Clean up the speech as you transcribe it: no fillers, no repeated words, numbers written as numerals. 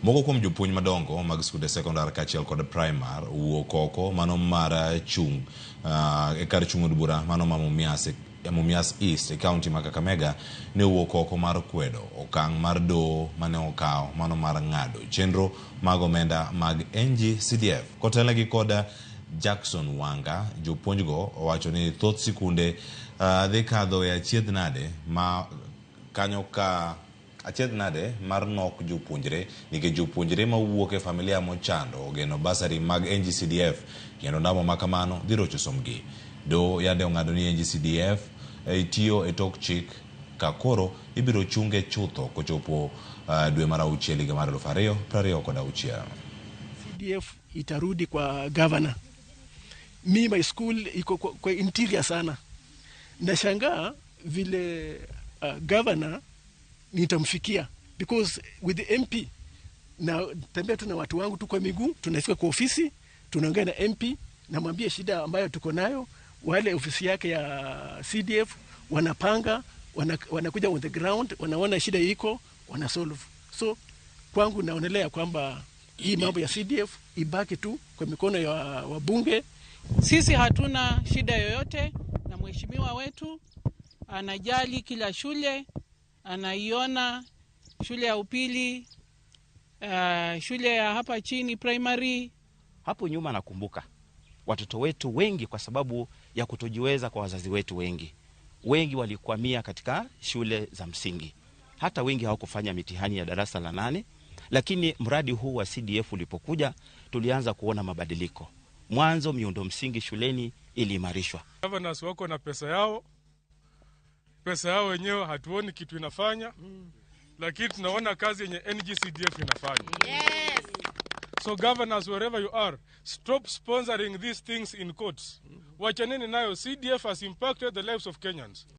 Moko kuom jopuonj madongo mag skunde sekondar kaachiel kod primar owuok oko mano mar chung e kar chung'od bura mano ma Mumias East e kaunti ma Kakamega ne owuok oko mar kwedo okang' mar doho mane okawo mano mar ng'ado chenro mag omenda mag NG-CDF. Kotelegi kod Jackson Wanga, jopuonjgo owacho ni thoth sikunde dhi kadho e achiedh nade ma kanyo ka achiedh nade mar nok jopuonjre nikech jopuonjre ma wuok e familia mochando ogeno basari mag NG-CDF kendo ndamo ma kamano dhi rocho somgi. Do yande ong'ado ni NG-CDF tiyo e tok chik ka koro ibiro chunge chutho kochopo dwe mar auchiel higa mar 2026. CDF itarudi kwa governor. My school iko kwa interior sana. Nashangaa vile governor nitamfikia because with the MP na tembea tu na watu wangu tu kwa miguu, tunafika kwa ofisi, tunaongea na MP na mwambie shida ambayo tuko nayo. Wale ofisi yake ya CDF wanapanga, wanakuja on the ground, wanaona shida iko, wanasolve. So kwangu naonelea kwamba hii mambo ya CDF ibaki tu kwa mikono ya wabunge. Sisi hatuna shida yoyote na mheshimiwa wetu, anajali kila shule, anaiona shule ya upili, shule ya hapa chini primary. Hapo nyuma nakumbuka watoto wetu wengi kwa sababu ya kutojiweza kwa wazazi wetu wengi walikwamia katika shule za msingi. Hata wengi hawakufanya mitihani ya darasa la 8, lakini mradi huu wa CDF ulipokuja tulianza kuona mabadiliko. Mwanzo miundo msingi shuleni iliimarishwa. Governors wako na pesa yao wenyewe, hatuoni kitu inafanya, lakini tunaona kazi yenye NG-CDF inafanya. Yes. So governors, wherever you are, stop sponsoring these things in courts. Wachaneni nayo. CDF has impacted the lives of Kenyans.